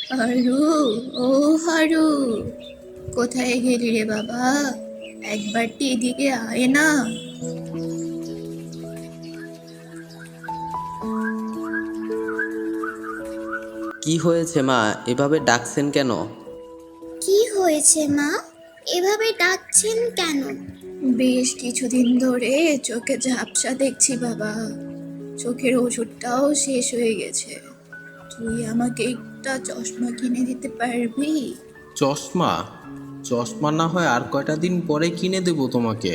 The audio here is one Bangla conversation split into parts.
হারু, ও হারু, কোথায় গেলি রে বাবা? একবারটি এদিকে আয় না। কি হয়েছে মা, এভাবে ডাকছেন কেন? কি হয়েছে মা? এভাবে ডাকছেন কেন? বেশ কিছুদিন ধরে চোখে ঝাপসা দেখছি বাবা। চোখের ওষুধটাও শেষ হয়ে গেছে। তুই আমাকে একটা চশমা কিনে দিতে পারবি? চশমা? চশমা না হয় আর কয়টা দিন পরে কিনে দেব তোমাকে।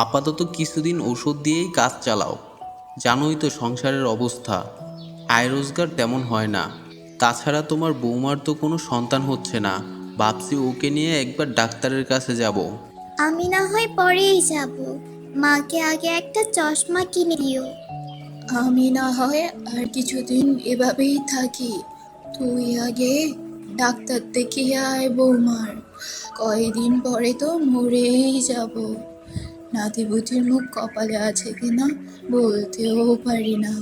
আপাতত কিছুদিন ওষুধ দিয়েই কাজ চালাও। জানোই তো সংসারের অবস্থা, আয় রোজগার তেমন হয় না। তাছাড়া তোমার বৌমার তো কোনো সন্তান হচ্ছে না। ভাবছি ওকে নিয়ে একবার ডাক্তারের কাছে যাব। আমি না হয় পরেই যাব। মাকে আগে একটা চশমা কিনে দিও। আমি না হয় আর কিছুদিন এভাবেই থাকি। তুই আগে ডাক্তার দেখিয়ে আয় বৌমার। কয়দিন পরে তো মরেই যাব। নাতিপুতির মুখ কপালে আছে কিনা বলতেও পারি না।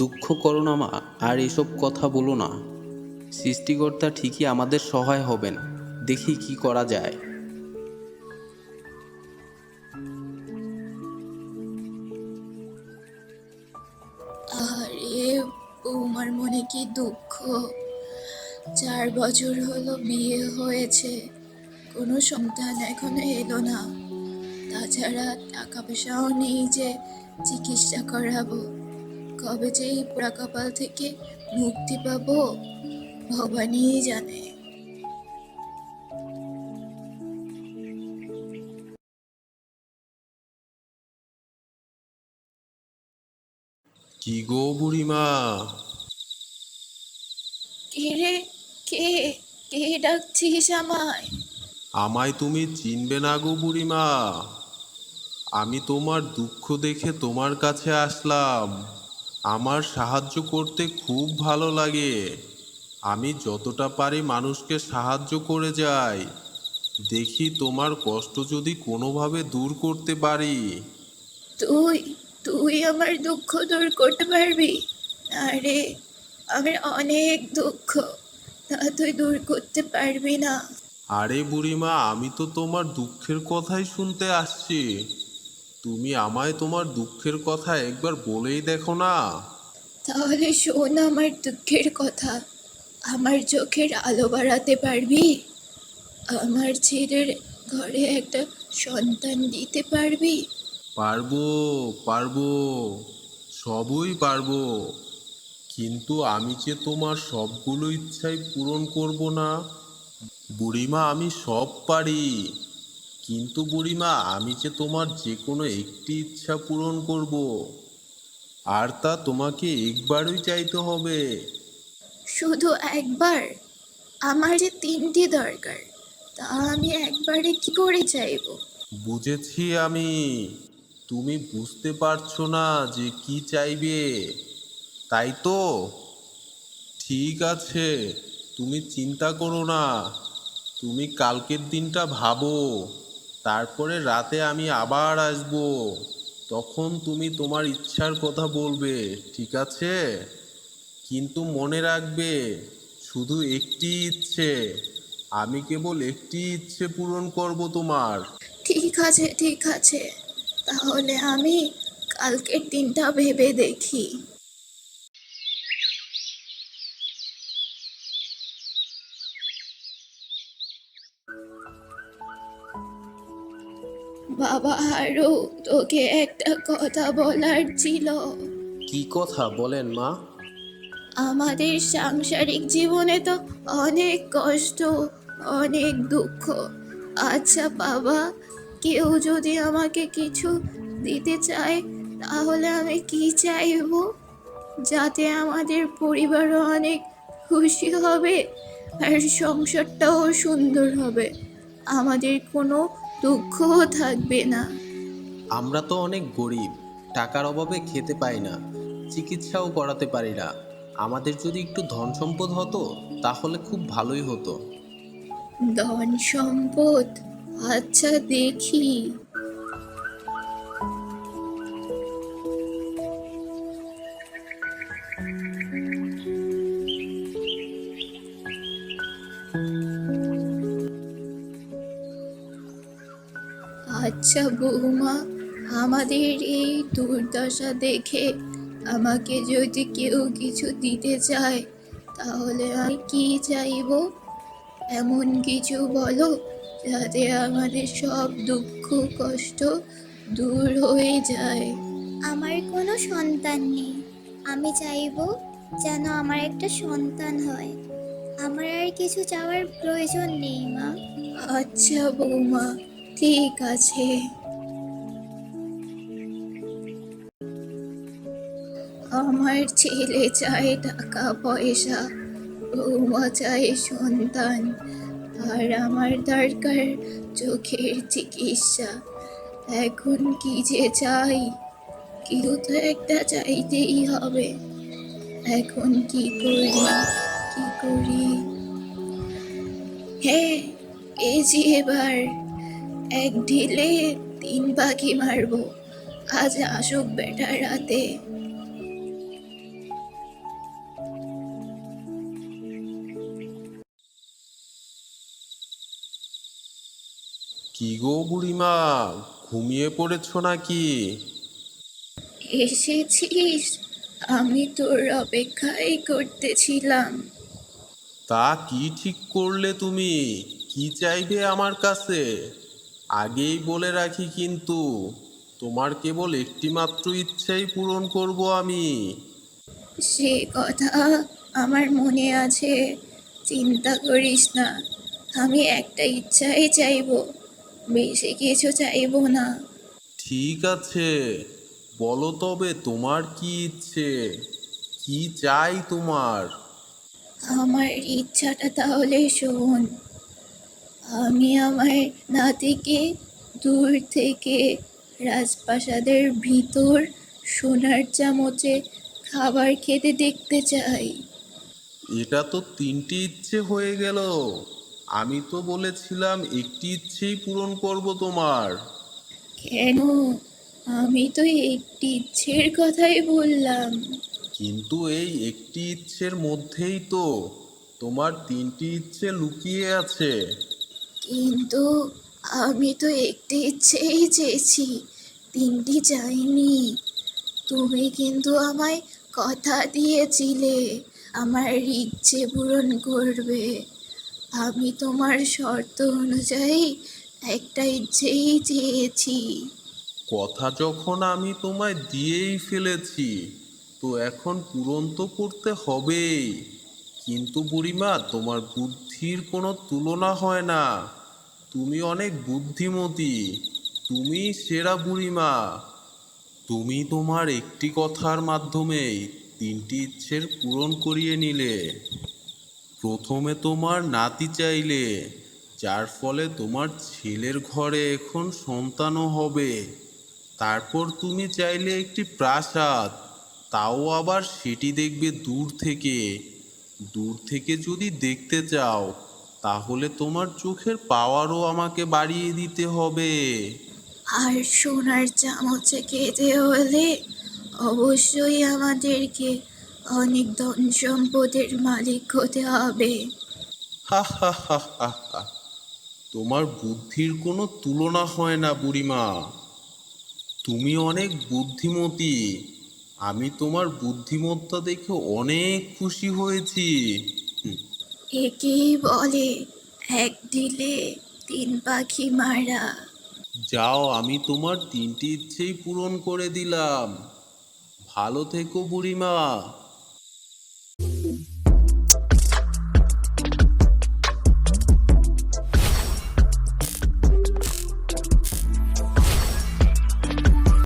দুঃখ করো না মা, আর এসব কথা বলো না। সৃষ্টিকর্তা ঠিকই আমাদের সহায় হবেন। দেখি কি করা যায়। আরে, বৌমার মনে কি দুঃখ। 4 বছর হলো বিয়ে হয়েছে, কোনো সন্তান এখনো এলো না। তাছাড়া টাকা পয়সাও নেই যে চিকিৎসা করাবো। কবে যে এই পোড়া কপাল থেকে মুক্তি পাবো ভগবানই জানে। কি গো বুড়িমা? কে রে? কে? কে ডাকছিস আমায়? আমায় তুমি চিনবে না গো বুড়িমা। আমি তোমার দুঃখ দেখে তোমার কাছে আসলাম। আমার সাহায্য করতে খুব ভালো লাগে। আমি যতটা পারি মানুষকে সাহায্য করে যাই। দেখি তোমার কষ্ট যদি কোনোভাবে দূর করতে পারি। তুই তুই আমার দুঃখ দূর করতে পারবি? আরে, আমার অনেক দুঃখ, তা তুই দূর করতে পারবি না। আরে বুড়িমা, আমি তো তোমার দুঃখের কথাই শুনতে আসছি। তুমি আমায় তোমার দুঃখের কথা একবার বলেই দেখো না। তাহলে শোন আমার দুঃখের কথা। আমার চোখের আলো বাড়াতে পারবি? আমার ছেলের ঘরে একটা সন্তান দিতে পারবি? পারবো, পারবো, সবই পারবো। কিন্তু আমি যে তোমার সবগুলো ইচ্ছাই পূরণ করব না। বুড়িমা, আমি সব পারি। কিন্তু বুড়িমা, আমি যে তোমার যে কোনো একটি ইচ্ছা পূরণ করব। আর তা তোমাকে একবারই চাইতে হবে। শুধু একবার? আমার যে 3টি দরকার, তা আমি একবারে কি করে চাইবো? বুঝেছি আমি। তুমি বুঝতে পারছো না যে কি চাইবে, তাই তো? ঠিক আছে, তুমি চিন্তা করো না। তুমি কালকের দিনটা ভাবো। তারপরে রাতে আমি আবার আসবো। তখন তুমি তোমার ইচ্ছার কথা বলবে, ঠিক আছে? কিন্তু মনে রাখবে, শুধু একটি ইচ্ছে। আমি কেবল একটি ইচ্ছে পূরণ করব তোমার। ঠিক আছে, ঠিক আছে, তাহলে আমি কালকের দিনটা ভেবে দেখি। বাবা হারু, তোকে একটা কথা বলার ছিল। কি কথা বলেন মা? আমাদের সাংসারিক জীবনে তো অনেক কষ্ট, অনেক দুঃখ। আচ্ছা বাবা, কেউ যদি আমাকে কিছু দিতে চায়, তাহলে আমি কি চাইবো? যাতে আমাদের পরিবারও অনেক খুশি হবে, আর সংসারটাও সুন্দর হবে, আমাদের কোনো দুঃখও থাকবে না। আমরা তো অনেক গরিব, টাকার অভাবে খেতে পাই না, চিকিৎসাও করাতে পারি না। আমাদের যদি একটু ধন সম্পদ হতো তাহলে খুব ভালোই হতো। ধন সম্পদ? আচ্ছা দেখি। আচ্ছা বৌমা, আমাদের এই দুর্দশা দেখে আমাকে যদি কেউ কিছু দিতে চায় তাহলে আমি কি চাইবো? এমন কিছু বলো যাতে আমাদের সব দুঃখ কষ্ট দূর হয়ে যায়। আমার কোনো সন্তান নেই। আমি চাইবো যেন আমার একটা সন্তান হয়। আমার আর কিছু চাওয়ার প্রয়োজন নেই মা। আচ্ছা বৌমা, ঠিক আছে। আমার ছেলে চায় টাকা পয়সা, বৌমা চায় সন্তান, আর আমার দরকার চোখের চিকিৎসা। এখন কি যে চাই, কিছু তো একটা চাইতেই হবে। এখন কি করি, কি করি? হ্যাঁ, এই যে এবার এক ঢিলে তিন পাখি মারবো। আজ আসুক বেটা রাতে। কি গো বুড়িমা, ঘুমিয়ে পড়েছো নাকি? এসেছিস? আমি তোর অপেক্ষাই করতেছিলাম। তা কি ঠিক করলে তুমি? কি চাইবে আমার কাছে? আগেই বলে রাখি কিন্তু, তোমার কেবল একটি মাত্র ইচ্ছেই পূরণ করব আমি। সে কথা আমার মনে আছে, চিন্তা করিস না। আমি একটা ইচ্ছাই চাইবো, বেশি কিছু চাইবো না। ঠিক আছে, বলো তবে তোমার কি ইচ্ছে, কি চাই তোমার? আমার ইচ্ছাটা তাহলে শোন। আমি আমার নাতিকে দূর থেকে রাজপ্রাসাদের ভিতর সোনার চামচে খাবার খেতে দেখতে চাই। এটা তো তিনটি ইচ্ছে হয়ে গেল। আমি তো বলেছিলাম একটি ইচ্ছেই পূরণ করব তোমার। কেন? আমি তো একটি ইচ্ছের কথাই বললাম। কিন্তু এই একটি ইচ্ছের মধ্যেই তো তোমার তিনটি ইচ্ছে লুকিয়ে আছে। কিন্তু আমি তো একটি ইচ্ছেই চেয়েছি, তিনটি চাইনি। তুমি কিন্তু আমায় কথা দিয়েছিলে আমার ইচ্ছে পূরণ করবে। আমি তোমার শর্ত অনুযায়ী একটা ইচ্ছেই চেয়েছি। কথা যখন আমি তোমায় দিয়েই ফেলেছি, তো এখন পূরণ তো করতে হবেই। কিন্তু বুড়িমা, তোমার বুদ্ধির কোনো তুলনা হয় না। তুমি অনেক বুদ্ধিমতী, তুমি সেরা বুড়িমা। তুমি তোমার একটি কথার মাধ্যমেই তিনটি ইচ্ছের পূরণ করিয়ে নিলে। প্রথমে তোমার নাতি চাইলে, যার ফলে তোমার ছেলের ঘরে এখন সন্তানও হবে। তারপর তুমি চাইলে একটি প্রাসাদ, তাও আবার সেটি দেখবে দূর থেকে। দূর থেকে যদি দেখতে চাও, তাহলে তোমার চোখের পাওয়ারও আমাকে বাড়িয়ে দিতে হবে। আর সোনার চামচে খেতে হলে অবশ্যই আমাদেরকে অনেক ধন সম্পদের মালিক হতে হবে। হা হা হা হা হা। তোমার বুদ্ধির কোনো তুলনা হয় না বুড়িমা। তুমি অনেক বুদ্ধিমতী। আমি তোমার বুদ্ধিমত্তা দেখে অনেক খুশি হয়েছি। হুম, একেই বলে এক ঢিলে তিন পাখি মারা। যাও, আমি তোমার তিনটি ইচ্ছেই পূরণ করে দিলাম। ভালো থেকো বুড়িমা।